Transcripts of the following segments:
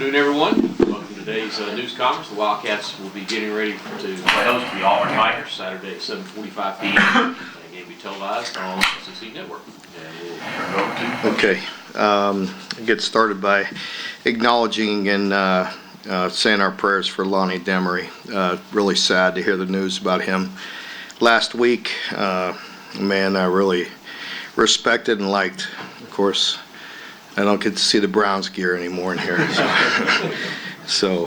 afternoon, everyone. Welcome to today's news conference. The Wildcats will be getting ready to play host to the Auburn Tigers Saturday at 7:45 p.m. The game will be televised on SEC Network. And we'll turn it over to you. Okay. Get started by acknowledging and saying our prayers for Lonnie Demery. Really sad to hear the news about him last week. A man I really respected and liked. Of course, I don't get to see the Browns gear anymore in here. So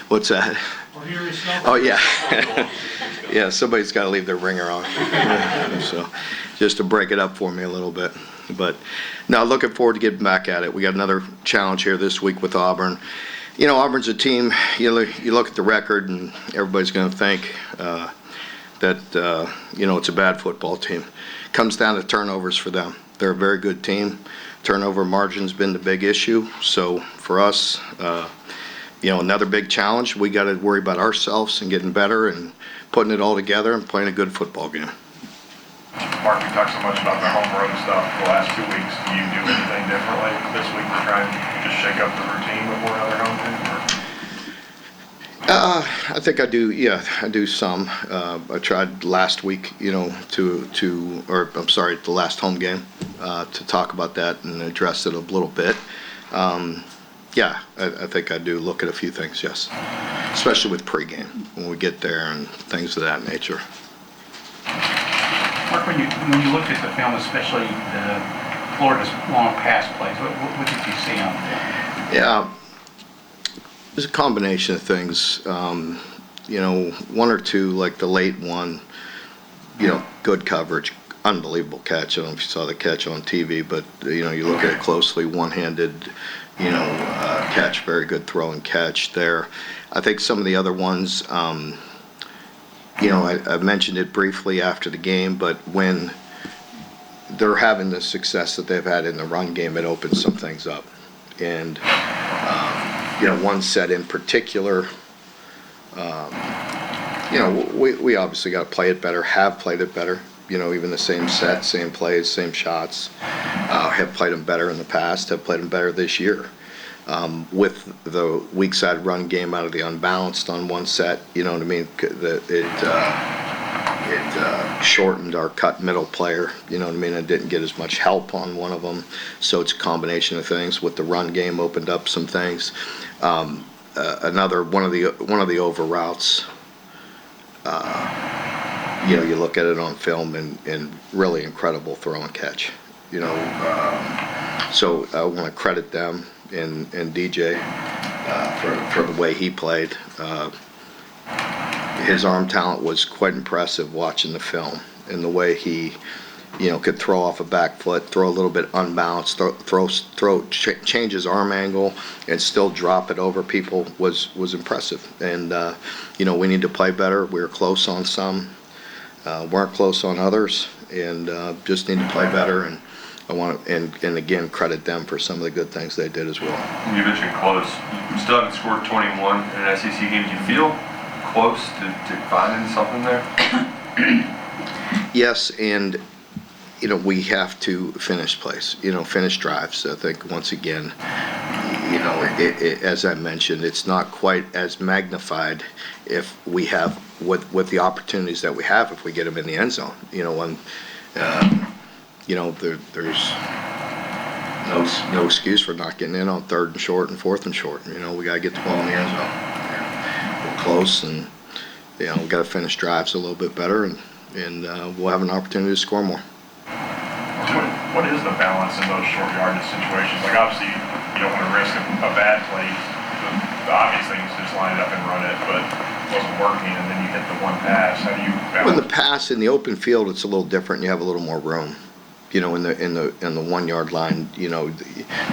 what's that? Oh, yeah. Yeah, somebody's got to leave their ringer on. So just to break it up for me a little bit. But now looking forward to getting back at it. We got another challenge here this week with Auburn. You know, Auburn's a team, you look at the record and everybody's going to think that, you know, it's a bad football team. It comes down to turnovers for them. They're a very good team. Turnover margin's been the big issue. So for us, you know, another big challenge. We got to worry about ourselves and getting better and putting it all together and playing a good football game. Mark, you talked so much about the home road stuff the last 2 weeks. Do you do anything differently this week to try and just shake up the routine before another home game? I think I do. Yeah, I do some. I tried last week, you know, the last home game, to talk about that and address it a little bit. Yeah, I think I do look at a few things. Yes, especially with pregame when we get there and things of that nature. Mark, when you looked at the film, especially Florida's long pass plays, what did you see on there? Yeah. There's a combination of things. You know, one or two, like the late one, you know, good coverage, unbelievable catch. I don't know if you saw the catch on TV, but, you know, you look at it closely, one-handed, you know, catch, very good throw and catch there. I think some of the other ones, you know, I mentioned it briefly after the game, but when they're having the success that they've had in the run game, it opens some things up. And, you know, one set in particular, you know, we obviously got to play it better, have played it better. You know, even the same set, same plays, same shots, have played them better in the past, have played them better this year. With the weak side run game out of the unbalanced on one set, you know what I mean? It shortened our cut middle player, you know what I mean? It didn't get as much help on one of them, so it's a combination of things. With the run game, opened up some things. Another one of the over routes. You know, you look at it on film and really incredible throw and catch. You know, so I want to credit them and DJ for the way he played. His arm talent was quite impressive watching the film, and the way he, you know, could throw off a back foot, throw a little bit unbalanced, change his arm angle, and still drop it over people was impressive. And you know, we need to play better. We were close on some, weren't close on others, and just need to play better. And I want to, and again, credit them for some of the good things they did as well. You mentioned close. You still haven't scored 21 in an SEC game. Do you feel close to finding something there? Yes, and you know, we have to finish plays, you know, finish drives. I think once again, you know, as I mentioned, it's not quite as magnified if we have with the opportunities that we have if we get them in the end zone. You know, when you know, there's no excuse for not getting in on 3rd and short and 4th and short. You know, we got to get the ball in the end zone. We're close, and you know, we got to finish drives a little bit better, and we'll have an opportunity to score more. What is the balance in those short yardage situations? Like, obviously, you don't want to risk a bad play. The obvious thing is just line it up and run it, but it wasn't working, and then you hit the one pass. How do you balance? When the pass in the open field, it's a little different. You have a little more room. You know, in the 1 yard line, you know,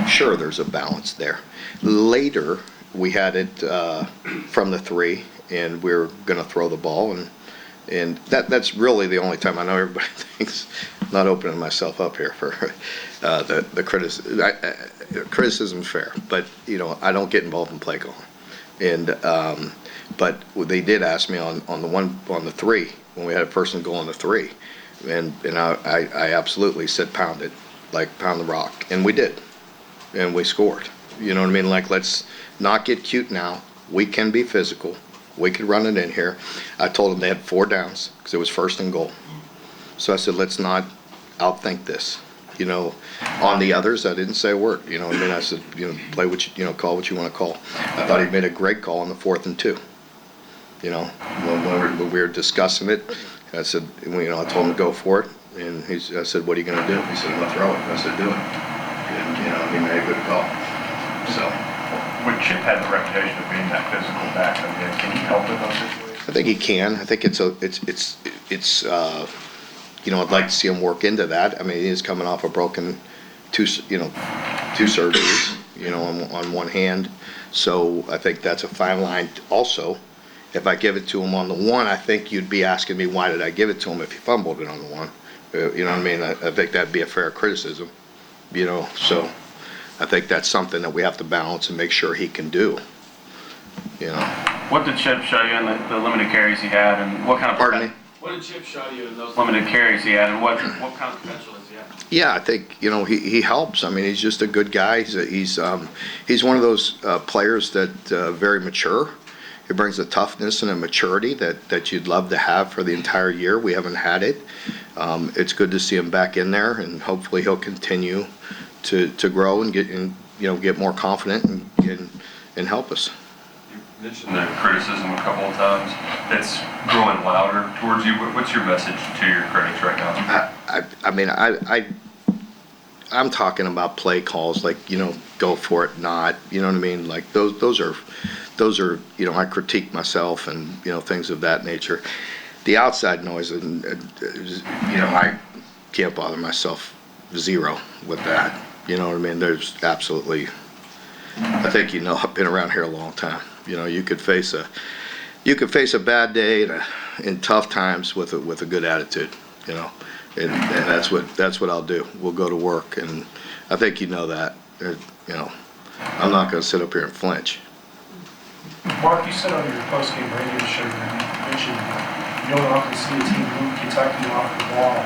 sure, there's a balance there. Later, we had it from the 3, and we were going to throw the ball, and that's really the only time. I know everybody thinks I'm not opening myself up here for the criticism. Criticism's fair, but you know, I don't get involved in play calling. And but they did ask me on the 3 when we had a person go on the 3, and I absolutely said pound it, like pound the rock, and we did, and we scored. You know what I mean? Like, let's not get cute now. We can be physical. We could run it in here. I told them they had 4 downs because it was 1st and goal. So I said, let's not outthink this. You know, on the others, I didn't say a word. You know what I mean? I said, play what call what you want to call. I thought he made a great call on the 4th and 2. You know, when we were discussing it, I said, I told him to go for it. And I said, what are you going to do? He said, well, throw it. I said, do it. And, he made a good call. So. When Chip had the reputation of being that physical back, can he help in those situations? I think he can. I think I'd like to see him work into that. I mean, he's coming off a broken 2 surgeries, on one hand. So I think that's a fine line also. If I give it to him on the 1, I think you'd be asking me, why did I give it to him if he fumbled it on the 1? You know what I mean? I think that'd be a fair criticism, so I think that's something that we have to balance and make sure he can do, What did Chip show you in the limited carries he had, and what kind of... Pardon me? What did Chip show you in those limited carries he had, and what kind of potential is he at? Yeah, I think, he helps. I mean, he's just a good guy. He's one of those players that very mature. He brings a toughness and a maturity that you'd love to have for the entire year. We haven't had it. It's good to see him back in there, and hopefully he'll continue to grow and get more confident and help us. You mentioned the criticism a couple of times. It's growing louder towards you. What's your message to your critics right now? I'm talking about play calls, like, go for it, not, you know what I mean? Like, those are, I critique myself and, things of that nature. The outside noise, I can't bother myself 0 with that. You know what I mean? There's absolutely, I think, I've been around here a long time. You could face a bad day in tough times with a good attitude, and that's what I'll do. We'll go to work, and I think that. I'm not going to sit up here and flinch. Mark, you said on your post-game radio show that you mentioned you don't often see a team move Kentucky off the ball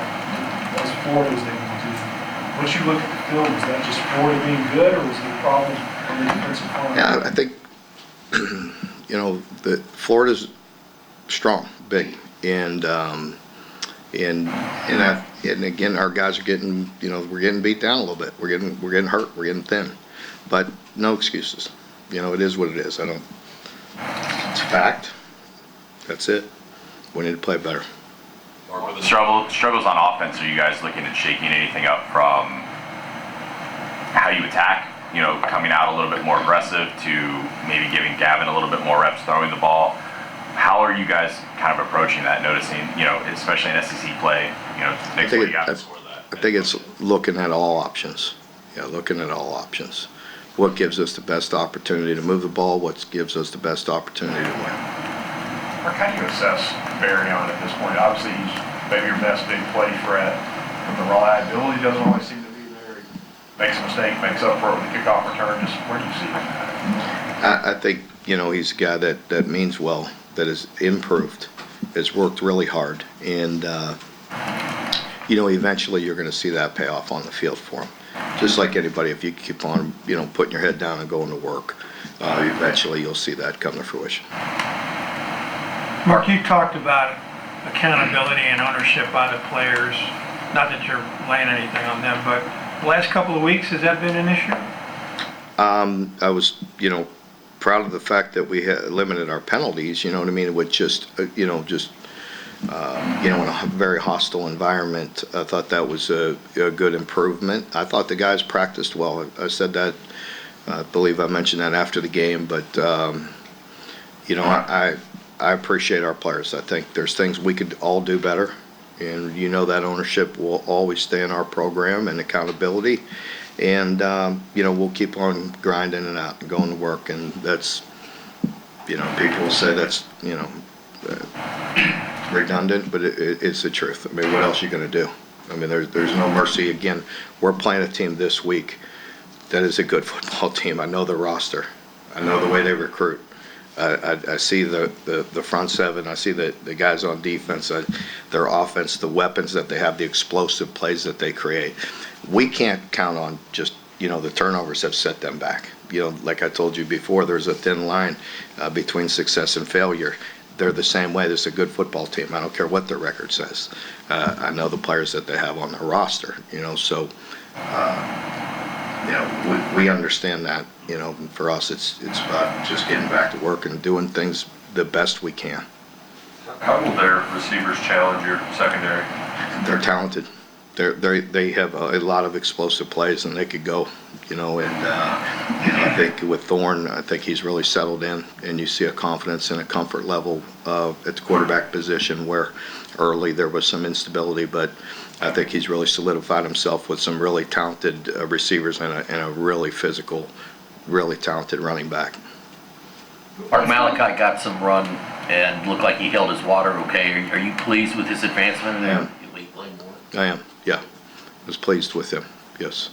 as Florida was able to do. Once you look at the film, is that just Florida being good, or was it a problem on the defensive front? Yeah, I think that Florida's strong, big, and again, our guys are getting, we're getting beat down a little bit. We're getting hurt. We're getting thin, but no excuses. It is what it is. It's a fact. That's it. We need to play better. With the struggles on offense, are you guys looking at shaking anything up from how you attack? Coming out a little bit more aggressive to maybe giving Gavin a little bit more reps throwing the ball. How are you guys kind of approaching that? Noticing, especially in SEC play, next week you got to score that. I think it's looking at all options. Yeah, looking at all options. What gives us the best opportunity to move the ball? What gives us the best opportunity to win? Mark, how do you assess Barryon at this point? Obviously, he's maybe your best big play threat, but the reliability doesn't always seem to be there. He makes a mistake, makes up for it with a kickoff return. Just where do you see him at? I think, he's a guy that means well, that has improved, has worked really hard, and, eventually you're going to see that pay off on the field for him. Just like anybody, if you keep on, putting your head down and going to work, eventually you'll see that come to fruition. Mark, you talked about accountability and ownership by the players. Not that you're laying anything on them, but the last couple of weeks, has that been an issue? I was, proud of the fact that we had limited our penalties, with just, in a very hostile environment. I thought that was a good improvement. I thought the guys practiced well. I said that, I believe I mentioned that after the game, but, I appreciate our players. I think there's things we could all do better, and that ownership will always stay in our program and accountability, and we'll keep on grinding it out and going to work, and that's, people will say that's, redundant, but it's the truth. I mean, what else are you going to do? I mean, there's no mercy. Again, we're playing a team this week that is a good football team. I know the roster. I know the way they recruit. I see the front seven. I see the guys on defense, their offense, the weapons that they have, the explosive plays that they create. We can't count on just, the turnovers have set them back. like I told you before, there's a thin line between success and failure. They're the same way. This is a good football team. I don't care what their record says. I know the players that they have on their roster, so we understand that. For us, it's about just getting back to work and doing things the best we can. How will their receivers challenge your secondary? They're talented. They have a lot of explosive plays, and they could go. I think with Thorne, I think he's really settled in, and you see a confidence and a comfort level at the quarterback position where early there was some instability, but I think he's really solidified himself with some really talented receivers and a really physical, really talented running back. Mark Malachi got some run and looked like he held his water okay. Are you pleased with his advancement in the elite playing more? I am, yeah. I was pleased with him, yes.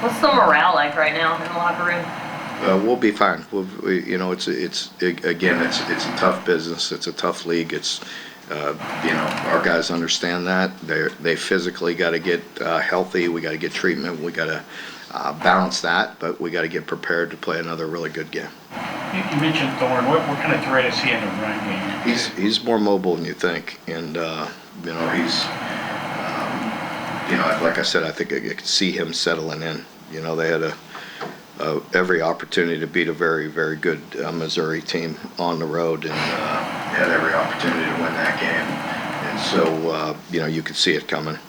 What's the morale like right now in the locker room? We'll be fine. It's a tough business. It's a tough league. It's, our guys understand that. They physically got to get healthy. We got to get treatment. We got to balance that, but we got to get prepared to play another really good game. You mentioned Thorne. What kind of threat is he in the running game? He's more mobile than you think, and he's. Like I said, I think I could see him settling in. They had every opportunity to beat a very, very good Missouri team on the road, and had every opportunity to win that game. And so, you could see it coming.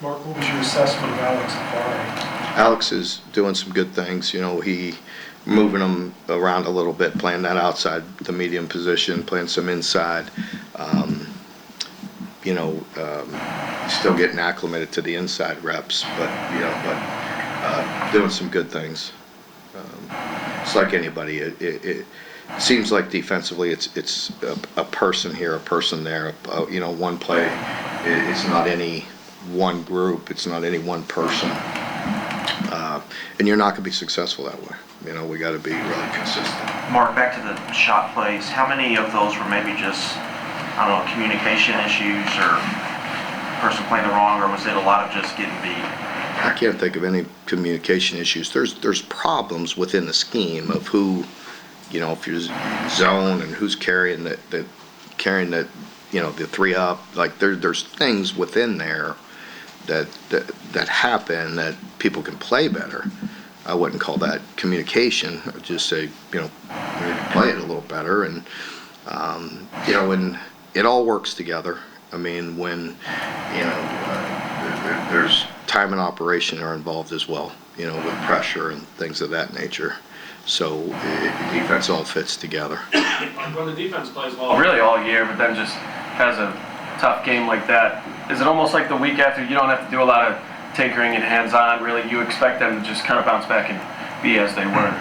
Mark, what was your assessment of Alex Afari? Alex is doing some good things. He moving them around a little bit, playing that outside the medium position, playing some inside. Still getting acclimated to the inside reps, but doing some good things. It's like anybody. It seems like defensively, it's a person here, a person there. One play. It's not any one group. It's not any one person. And you're not going to be successful that way. We got to be really consistent. Mark, back to the shot plays, how many of those were maybe just, I don't know, communication issues or person playing the wrong, or was it a lot of just getting beat? I can't think of any communication issues. There's problems within the scheme of who, if you're zone and who's carrying the the 3 up. Like there's things within there that happen that people can play better. I wouldn't call that communication. I'd just say, we need to play it a little better, and and it all works together. I mean, when there's time and operation are involved as well, with pressure and things of that nature. So defense all fits together. When the defense plays well, really all year, but then just has a tough game like that, is it almost like the week after you don't have to do a lot of tinkering and hands-on? Really, you expect them to just kind of bounce back and be as they were?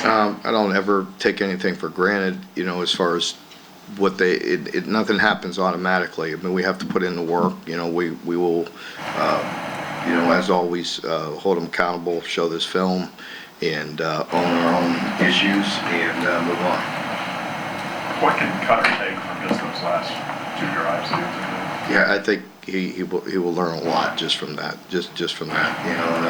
I don't ever take anything for granted, as far as what nothing happens automatically. I mean, we have to put in the work. We will, as always, hold them accountable, show this film, and own our own issues, and move on. What can Cutter take from just those last 2 drives? Yeah, I think he will learn a lot just from that. Just from that, And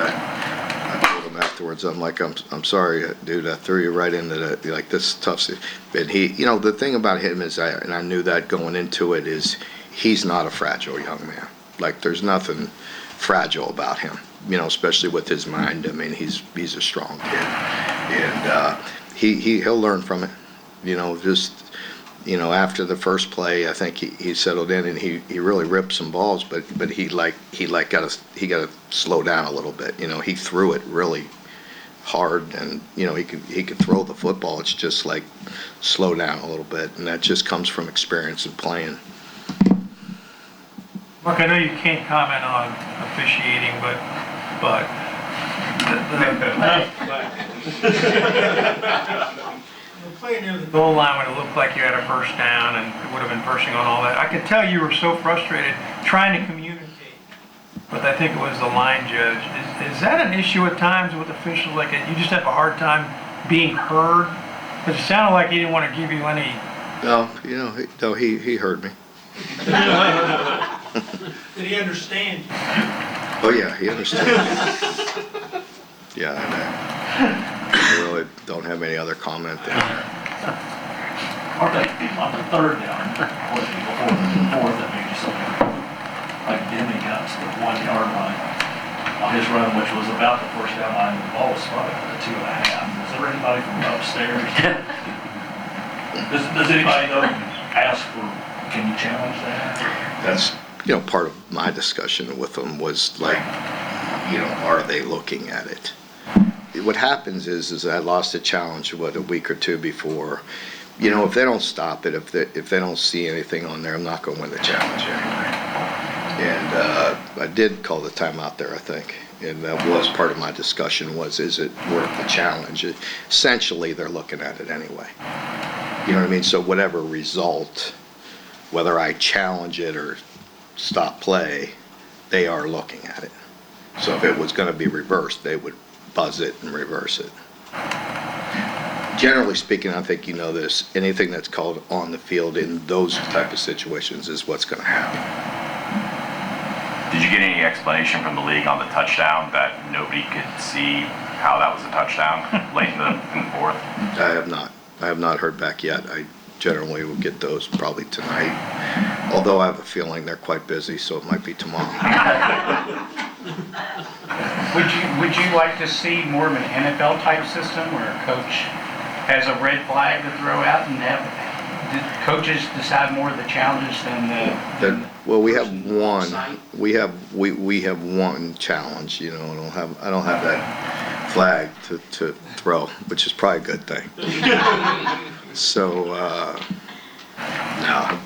I told him afterwards, I'm like, I'm sorry, dude. I threw you right into that. Like, this tough. And he, the thing about him is, I knew that going into it, is he's not a fragile young man. Like, there's nothing fragile about him. Especially with his mind. I mean, he's a strong kid, and he'll learn from it. After the first play, I think he settled in, and he really ripped some balls, but he got to slow down a little bit. He threw it really hard, and he could throw the football. It's just like slow down a little bit, and that just comes from experience and playing. Mark, I know you can't comment on officiating, but playing near the goal line when it looked like you had a first down and it would have been first and all that, I could tell you were so frustrated trying to communicate, but I think it was the line judge. Is that an issue at times with officials? Like, you just have a hard time being heard? Because it sounded like he didn't want to give you any... No, he heard me. Did he understand you? Oh yeah, he understood. Yeah, don't have any other comment there. Are they on the third down, or before the fourth, that maybe something like Demi got to the 1 yard line on his run, which was about the first down line, and the ball was spotted at the 2.5. Is there anybody from upstairs? Does anybody though ask for, can you challenge that? That's, part of my discussion with them was like, are they looking at it? What happens is I lost a challenge, a week or two before. If they don't stop it, if they don't see anything on there, I'm not going to win the challenge anyway. And I did call the timeout there, I think. And that was part of my discussion was, is it worth the challenge? Essentially, they're looking at it anyway. You know what I mean? So whatever result, whether I challenge it or stop play, they are looking at it. So if it was going to be reversed, they would buzz it and reverse it. Generally speaking, I think you know this, anything that's called on the field in those type of situations is what's going to happen. Did you get any explanation from the league on the touchdown that nobody could see how that was a touchdown late in the fourth? I have not. I have not heard back yet. I generally will get those probably tonight, although I have a feeling they're quite busy, so it might be tomorrow. Would you like to see more of an NFL type system where a coach has a red flag to throw out and have coaches decide more of the challenges than the? Well, we have one. We have one challenge. I don't have that flag to throw, which is probably a good thing. So no,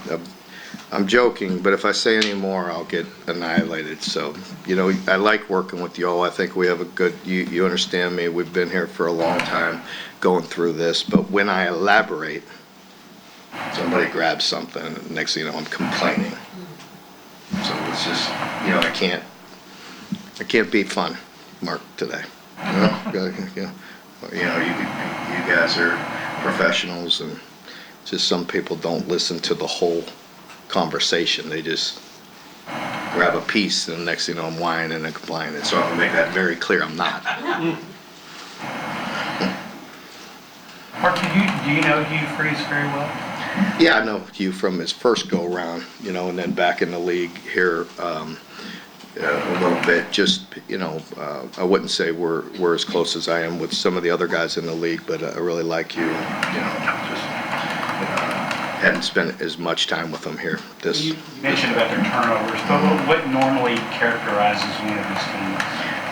I'm joking, but if I say any more, I'll get annihilated. So, I like working with y'all. I think we have a good, you understand me. We've been here for a long time going through this, but when I elaborate, somebody grabs something, and next thing you know, I'm complaining. So it's just, I can't be fun, Mark, today. You guys are professionals, and just some people don't listen to the whole conversation. They just grab a piece, and the next thing you know, I'm whining and complaining. So I'm gonna make that very clear. I'm not. Mark, do you know Hugh Freeze very well? Yeah, I know Hugh from his first go around, and then back in the league here a little bit. Just, I wouldn't say we're as close as I am with some of the other guys in the league, but I really like you. Hadn't spent as much time with them here. You mentioned about their turnovers, but what normally characterizes one of these teams?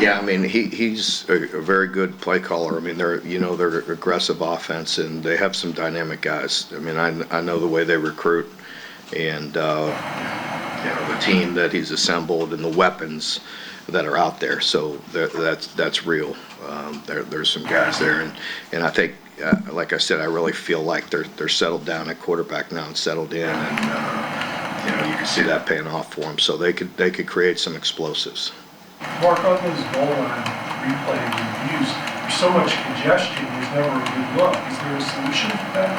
Yeah, I mean, he's a very good play caller. I mean, they're aggressive offense, and they have some dynamic guys. I mean, I know the way they recruit, and the team that he's assembled and the weapons that are out there. So that's real. There's some guys there, and I think, like I said, I really feel like they're settled down at quarterback now and settled in, and you can see that paying off for them. So they could create some explosives. Mark, on those goal line replay reviews, there's so much congestion, there's never a good look. Is there a solution for that?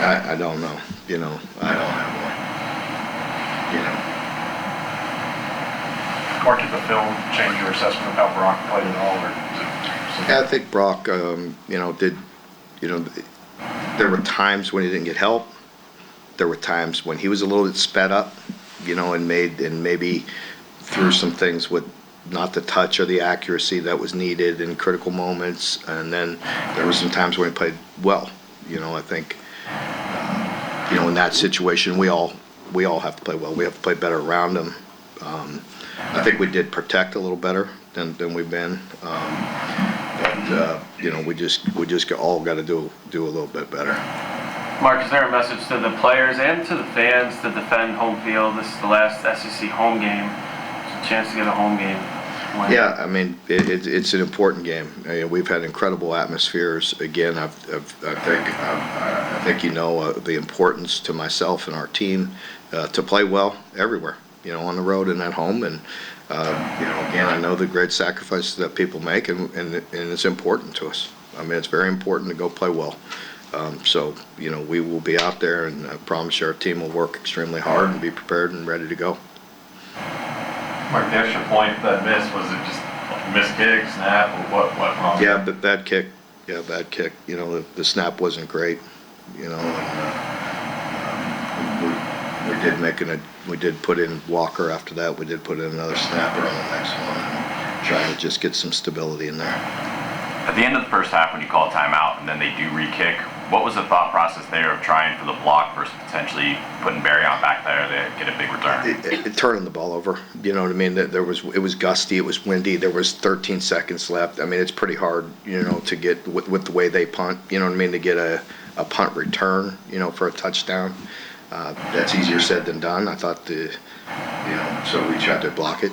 I don't know. I don't have one. Mark, did the film change your assessment of how Brock played at all, or is it? I think Brock, there were times when he didn't get help. There were times when he was a little bit sped up, and maybe threw some things with not the touch or the accuracy that was needed in critical moments. And then there were some times when he played well. I think, in that situation, we all have to play well. We have to play better around him. I think we did protect a little better than we've been. We just all got to do a little bit better. Mark, is there a message to the players and to the fans to defend home field? This is the last SEC home game. It's a chance to get a home game win. Yeah, I mean, it's an important game. We've had incredible atmospheres. Again, I think the importance to myself and our team to play well everywhere, on the road and at home. And, again, I know the great sacrifices that people make, and it's important to us. I mean, it's very important to go play well. So, we will be out there, and I promise you our team will work extremely hard and be prepared and ready to go. Mark, the extra point that missed, was it just Missed kick, snap, or what wrong? Yeah, but bad kick. Yeah, bad kick. You know, the snap wasn't great. You know, and we did put in Walker after that. We did put in another snapper on the next one, and trying to just get some stability in there. At the end of the first half, when you call a timeout and then they do re-kick, what was the thought process there of trying for the block versus potentially putting Barry on back there to get a big return? Turning the ball over, you know what I mean? It was gusty, it was windy, there was 13 seconds left. I mean, it's pretty hard, you know, to get with the way they punt, you know what I mean, to get a punt return, you know, for a touchdown. That's easier said than done. I thought so we tried to block it.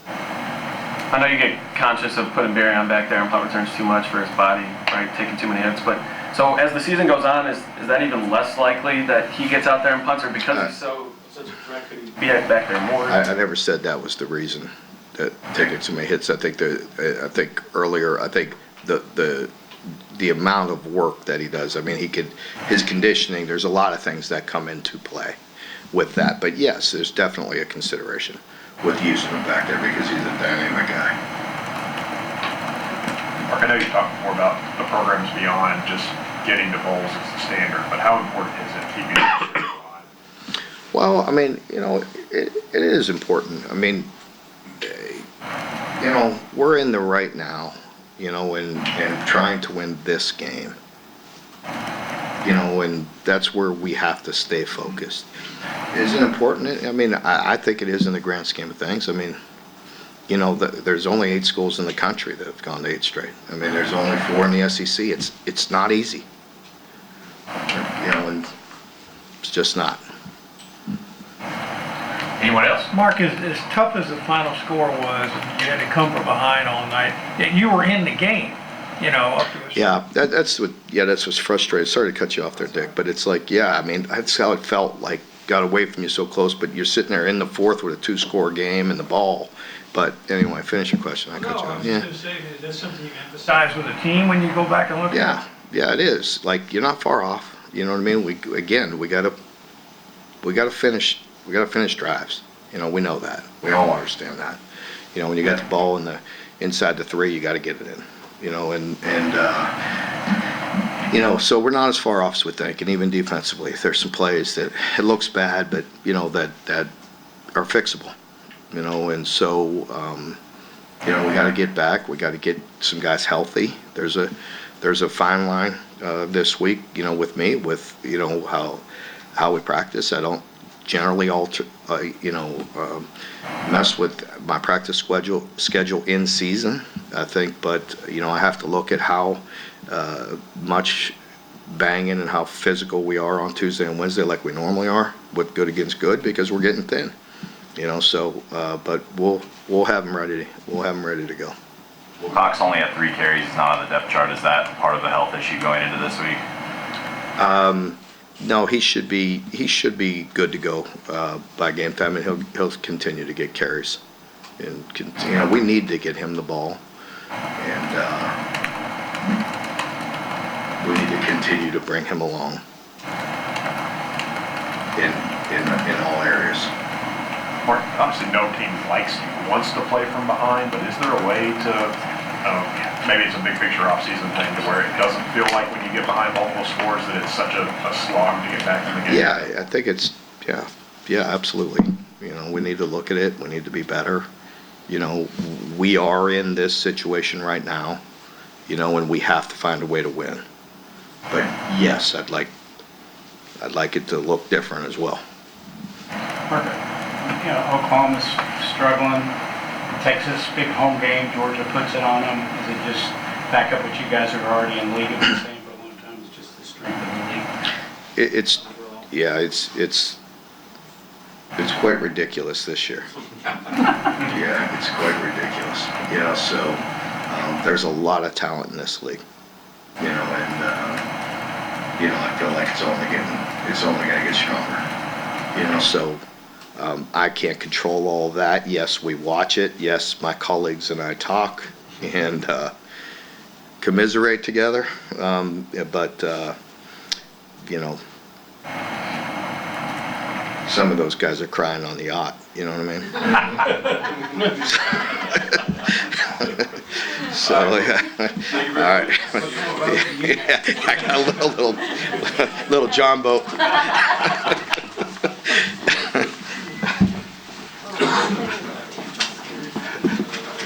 I know you get conscious of putting Barry on back there and punt returns too much for his body, right, taking too many hits, but so as the season goes on, is that even less likely that he gets out there and punts, or because he's such a threat, could he be back there more? I never said that was the reason that taking too many hits. I think earlier, the amount of work that he does. I mean, his conditioning. There's a lot of things that come into play with that. But yes, there's definitely a consideration with using him back there because he's a dynamic guy. Mark, I know you talked before about the programs beyond just getting to bowls as the standard, but how important is it keeping it alive? Well, I mean, you know, it is important. I mean, you know, we're in the right now, you know, and trying to win this game, you know, and that's where we have to stay focused. Is it important? I mean, I think it is in the grand scheme of things. I mean, you know, there's only 8 schools in the country that have gone to 8 straight. I mean, there's only 4 in the SEC. It's not easy, you know, and it's just not. Anyone else? Mark, as tough as the final score was, and you had to come from behind all night, yet you were in the game, you know, up to a Yeah, that's what's frustrating. Sorry to cut you off there, Dick, but it's like, yeah, I mean, that's how it felt, like, got away from you so close, but you're sitting there in the fourth with a 2-score game and the ball. But anyway, finish your question. I cut you off. I was just going to say, that's something you emphasize with the team when you go back and look at it? Yeah, it is. Like, you're not far off. You know what I mean? We gotta finish drives. You know, we know that. We all understand that. You know, when you got the ball inside the 3, you got to get it in. You know, and you know, so we're not as far off as we think. And even defensively, there's some plays that it looks bad, but you know that are fixable. You know, and so you know, we got to get back. We got to get some guys healthy. There's a fine line this week. You know, with me, with you know how we practice. I don't generally mess with my practice schedule in season, I think, but you know, I have to look at how much banging and how physical we are on Tuesday and Wednesday like we normally are with good against good because we're getting thin, you know, so but we'll have them ready to go. Cox only had 3 carries. He's not on the depth chart. Is that part of the health issue going into this week? No, he should be good to go by game time, and he'll continue to get carries. And you know, we need to get him the ball, and we need to continue to bring him along in all areas. Mark, obviously no team wants to play from behind, but is there a way to, maybe it's a big picture off-season thing to where it doesn't feel like when you get behind multiple scores that it's such a slog to get back in the game? Yeah, I think it's, yeah, absolutely. You know, we need to look at it. We need to be better. You know, we are in this situation right now, you know, and we have to find a way to win. But yes, I'd like it to look different as well. Perfect. You know, Oklahoma's struggling. Texas, big home game. Georgia puts it on them. Is it just back up what you guys are already in the league have been saying for a long time? It's just the strength of the league. It's quite ridiculous this year. Yeah, it's quite ridiculous. You know, so there's a lot of talent in this league. You know, and you know, I feel like it's only going to get stronger. You know, so. I can't control all of that. Yes, we watch it. Yes, my colleagues and I talk and commiserate together. But you know, some of those guys are crying on the yacht. You know what I mean? So, yeah. All right. Yeah, I got a little John boat.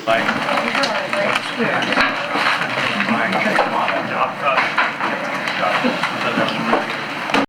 Like,